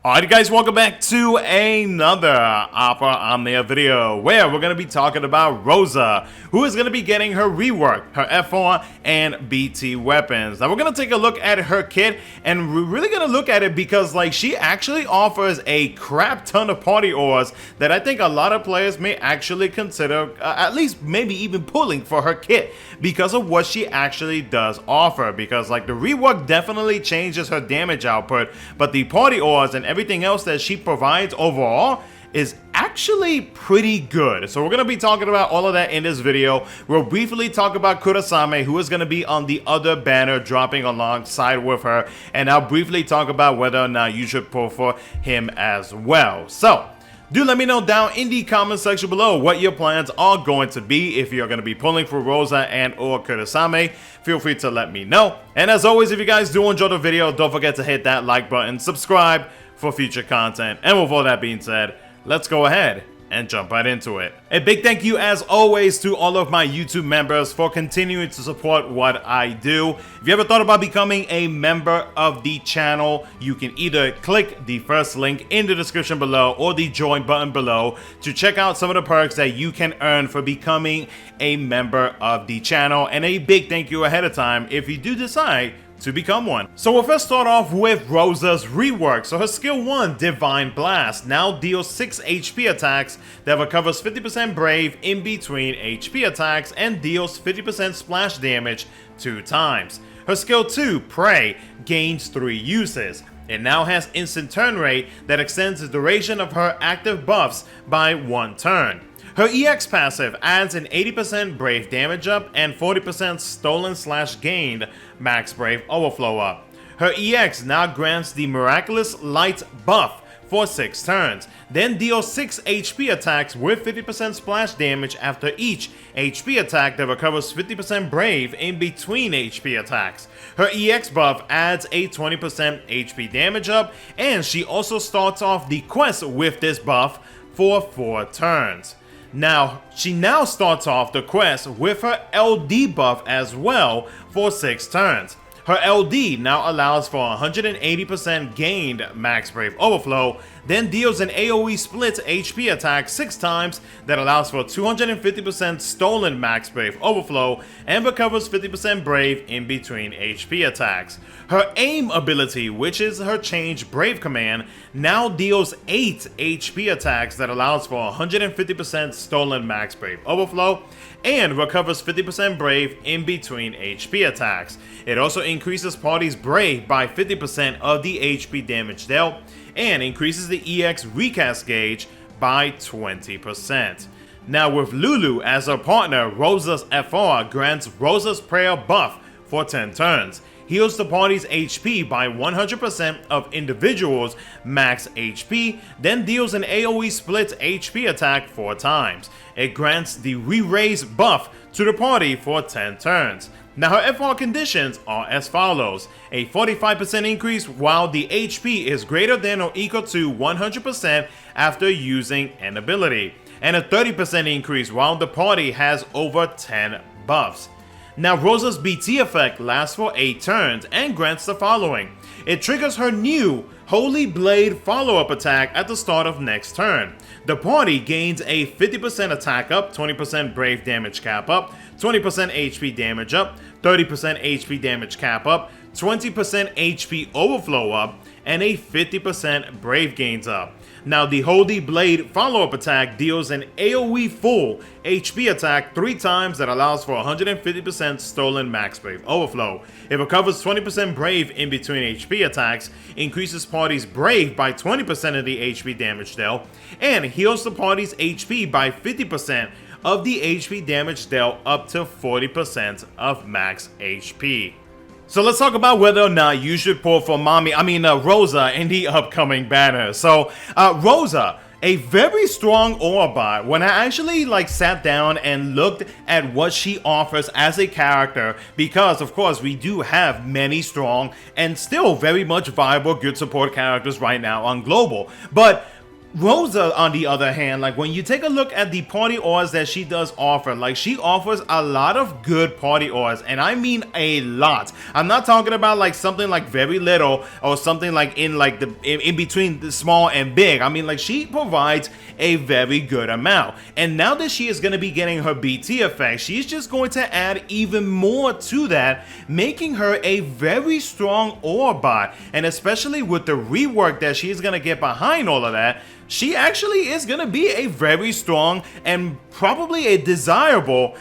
Alright guys, welcome back to another Opera Omnia video where we're going to be talking about Rosa, who is going to be getting her rework, her FR and BT weapons. Now we're going to take a look at her kit, and we're really going to look at it because she actually offers a crap ton of party ores that I think a lot of players may actually consider, at least maybe even pulling for her kit because of what she actually does offer. Because the rework definitely changes her damage output, but the party ores and everything else that she provides overall is actually pretty good. So we're going to be talking about all of that in this video. We'll briefly talk about Kurasame, who is going to be on the other banner dropping alongside with her, and I'll briefly talk about whether or not you should pull for him as well. So do let me know down in the comment section below what your plans are going to be. If you're going to be pulling for Rosa and or Kurasame, feel free to let me know. And as always, if you guys do enjoy the video, don't forget to hit that like button, subscribe for future content. And with all that being said, let's go ahead and jump right into it. A big thank you as always to all of my YouTube members for continuing to support what I do. If you ever thought about becoming a member of the channel, you can either click the first link in the description below or the join button below to check out some of the perks that you can earn for becoming a member of the channel. And a big thank you ahead of time if you do decide to become one. So we'll first start off with Rosa's rework. So her skill 1, Divine Blast, now deals 6 HP attacks that recovers 50% Brave in between HP attacks and deals 50% splash damage 2 times. Her skill 2, Prey, gains 3 uses. It now has instant turn rate that extends the duration of her active buffs by 1 turn. Her EX passive adds an 80% Brave damage up and 40% stolen/gained max Brave overflow up. Her EX now grants the Miraculous Light buff for 6 turns, then deals 6 HP attacks with 50% splash damage after each HP attack that recovers 50% Brave in between HP attacks. Her EX buff adds a 20% HP damage up, and she also starts off the quest with this buff for 4 turns. Now, she now starts off the quest with her LD buff as well for 6 turns. Her LD now allows for 180% gained max Brave overflow, then deals an AoE split HP attack 6 times that allows for 250% stolen max Brave overflow and recovers 50% Brave in between HP attacks. Her aim ability, which is her change Brave command, now deals 8 HP attacks that allows for 150% stolen max Brave overflow and recovers 50% Brave in between HP attacks. It also increases party's Brave by 50% of the HP damage dealt and increases the EX recast gauge by 20%. Now with Lulu as her partner, Rosa's FR grants Rosa's Prayer buff for 10 turns, heals the party's HP by 100% of individuals' max HP, then deals an AoE split HP attack 4 times. It grants the Re-Raise buff to the party for 10 turns. Now her FR conditions are as follows: a 45% increase while the HP is greater than or equal to 100% after using an ability, and a 30% increase while the party has over 10 buffs. Now Rosa's BT effect lasts for 8 turns and grants the following. It triggers her new Holy Blade follow-up attack at the start of next turn. The party gains a 50% attack up, 20% Brave damage cap up, 20% HP damage up, 30% HP damage cap up, 20% HP overflow up, and a 50% Brave gains up. Now the Holy Blade follow-up attack deals an AoE full HP attack 3 times that allows for 150% stolen max Brave overflow. It recovers 20% Brave in between HP attacks, increases party's Brave by 20% of the HP damage dealt, and heals the party's HP by 50% of the HP damage dealt up to 40% of max HP. So let's talk about whether or not you should pull for Rosa in the upcoming banner. So Rosa, a very strong ore bot. When I actually sat down and looked at what she offers as a character, because of course we do have many strong and still very much viable good support characters right now on global, but Rosa, on the other hand, like when you take a look at the party ores that she does offer, like she offers a lot of good party ores, and I mean a lot. I'm not talking about like something like very little or something like in between the small and big. I mean, like she provides a very good amount. And now that she is going to be getting her BT effect, she's just going to add even more to that, making her a very strong ore bot. And especially with the rework that she's going to get behind all of that, she actually is going to be a very strong and probably a desirable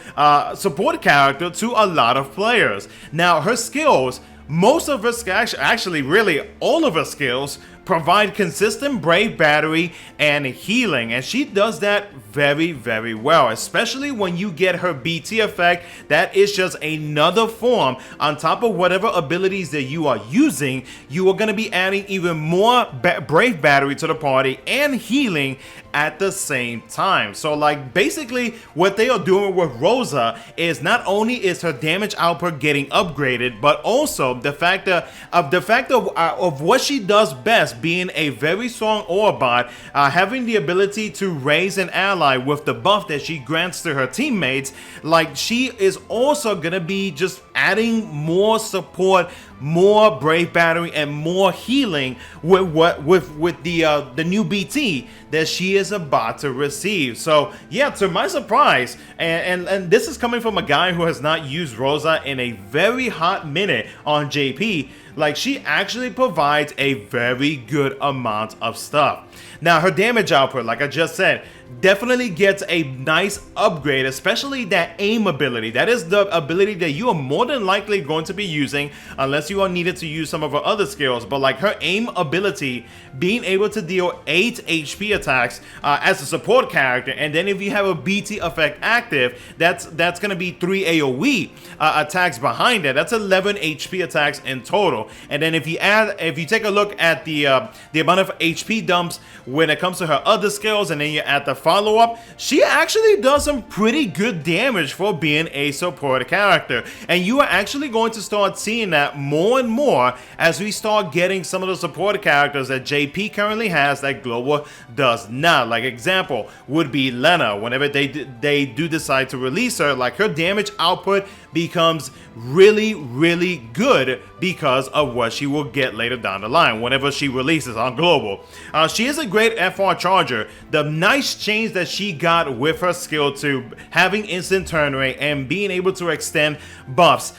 support character to a lot of players. Now, her skills, most of her skills, actually really all of her skills, provide consistent brave battery and healing, and she does that very, very well, especially when you get her BT effect. That is just another form on top of whatever abilities that you are using. You are going to be adding even more brave battery to the party and healing at the same time. So like basically what they are doing with Rosa is not only is her damage output getting upgraded, but also the fact of what she does best, being a very strong ore bot, having the ability to raise an ally with the buff that she grants to her teammates. Like she is also gonna be just adding more support, more brave battery, and more healing with the new BT that she is about to receive. So yeah, to my surprise, and this is coming from a guy who has not used Rosa in a very hot minute on JP, like she actually provides a very good amount of stuff. Now her damage output, like I just said, definitely gets a nice upgrade, especially that aim ability. That is the ability that you are more than likely going to be using unless you are needed to use some of her other skills. But like her aim ability, being able to deal 8 HP attacks as a support character, and then if you have a BT effect active, that's going to be 3 AoE attacks behind it. That's 11 HP attacks in total. And then if you take a look at the amount of HP dumps when it comes to her other skills, and then you add the follow-up, she actually does some pretty good damage for being a support character. And you are actually going to start seeing that more and more as we start getting some of the support characters that JP currently has that Global does not. Like example would be Lena. Whenever they do decide to release her, like her damage output becomes really, really good because of what she will get later down the line whenever she releases on Global. She is a great FR charger. The nice change that she got with her skill to having instant turn rate and being able to extend buffs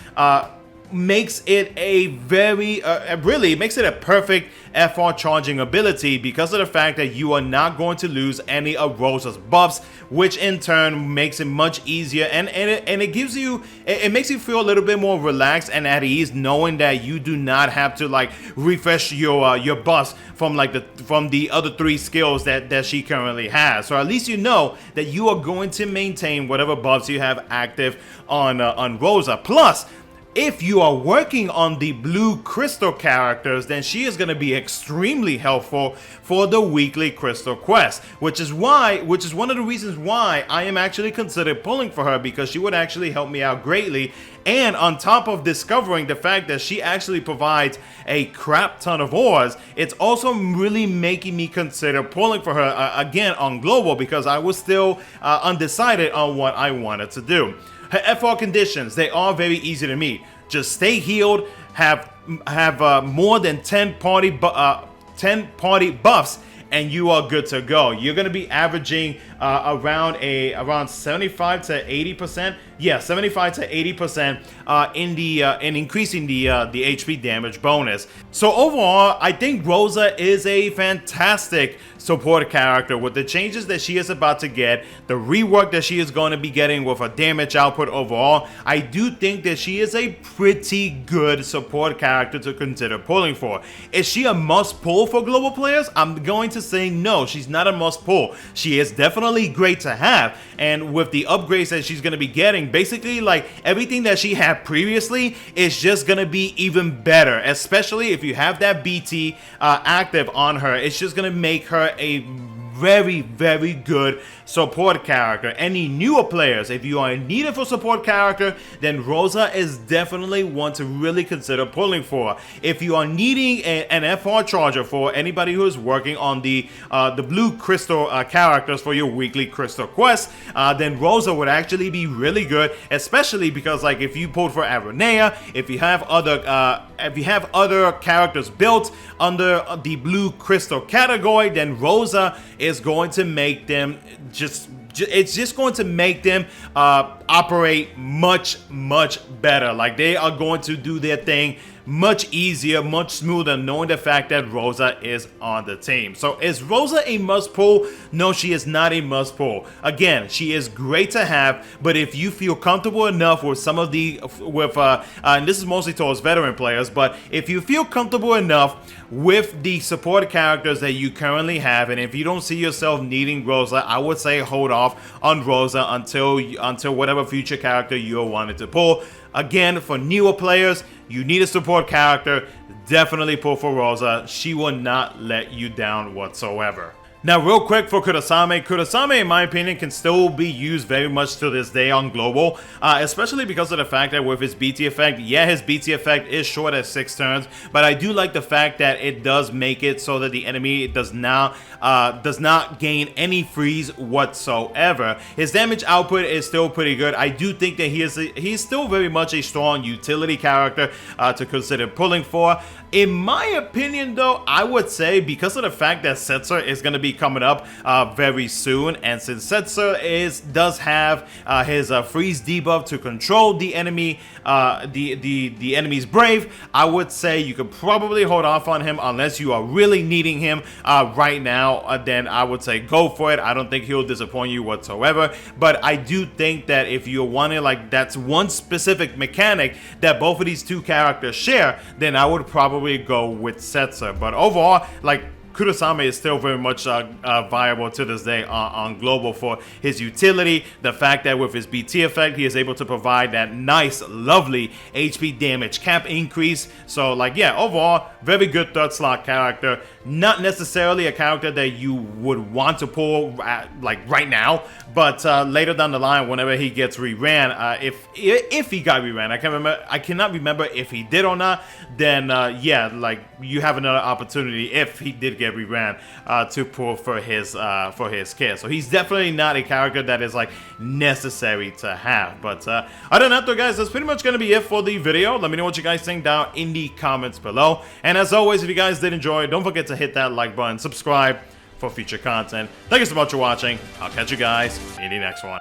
makes it a very really makes it a perfect FR charging ability, because of the fact that you are not going to lose any of Rosa's buffs, which in turn makes it much easier, and it gives you, it makes you feel a little bit more relaxed and at ease, knowing that you do not have to like refresh your buffs from the other 3 skills that she currently has. So at least you know that you are going to maintain whatever buffs you have active on Rosa. Plus, if you are working on the blue crystal characters, then she is going to be extremely helpful for the weekly crystal quest, which is one of the reasons why I am actually considered pulling for her, because she would actually help me out greatly. And on top of discovering the fact that she actually provides a crap ton of ores, it's also really making me consider pulling for her again on Global, because I was still undecided on what I wanted to do. Her FR conditions, they are very easy to meet. Just stay healed, have more than 10 party buffs, and you are good to go. You're going to be averaging around 75 to 80%. Yeah, 75 to 80% in increasing the HP damage bonus. So overall, I think Rosa is a fantastic support character with the changes that she is about to get, the rework that she is going to be getting with her damage output overall. I do think that she is a pretty good support character to consider pulling for. Is she a must pull for global players? I'm going to say no, she's not a must pull. She is definitely great to have, and with the upgrades that she's going to be getting, basically like everything that she had previously is just going to be even better, especially if you have that BT active on her. It's just going to make her a very, very good support character. Any newer players, if you are in need of a support character, then Rosa is definitely one to really consider pulling for. If you are needing an FR charger for anybody who is working on the blue crystal characters for your weekly crystal quest, then Rosa would actually be really good, especially because like if you pulled for Aranea, if you have other characters built under the blue crystal category, then Rosa is going to make them it's just going to make them operate much better. Like they are going to do their thing much easier, much smoother, knowing the fact that Rosa is on the team. So is Rosa a must pull? No, she is not a must pull. Again, she is great to have, but if you feel comfortable enough with some of the and this is mostly towards veteran players, but if you feel comfortable enough with the support characters that you currently have, and if you don't see yourself needing Rosa, I would say hold off on Rosa until whatever future character you're wanting to pull. Again, for newer players, you need a support character, definitely pull for Rosa. She will not let you down whatsoever. Now, real quick for Kurasame. Kurasame, in my opinion, can still be used very much to this day on global, especially because of the fact that with his BT effect, yeah, his BT effect is short at 6 turns, but I do like the fact that it does make it so that the enemy does not gain any freeze whatsoever. His damage output is still pretty good. I do think that he's still very much a strong utility character to consider pulling for. In my opinion, though, I would say because of the fact that Setzer is going to be coming up very soon, and since Setzer does have his freeze debuff to control the enemy, the enemy's brave, I would say you could probably hold off on him unless you are really needing him right now. Then I would say go for it. I don't think he'll disappoint you whatsoever, but I do think that if you're wanting, like, that's one specific mechanic that both of these two characters share, then I would probably go with Setzer. But overall, like, Kurasame is still very much viable to this day on global for his utility. The fact that with his BT effect, he is able to provide that nice, lovely HP damage cap increase. So, like, yeah, overall, very good third slot character. Not necessarily a character that you would want to pull like right now, but later down the line, whenever he gets reran, if he got reran, I cannot remember if he did or not. Then yeah, like, you have another opportunity if he did get reran to pull for his kit. So he's definitely not a character that is like necessary to have. But other than that, though, guys, that's pretty much gonna be it for the video. Let me know what you guys think down in the comments below. And as always, if you guys did enjoy, don't forget to hit that like button, subscribe for future content. Thank you so much for watching. I'll catch you guys in the next one.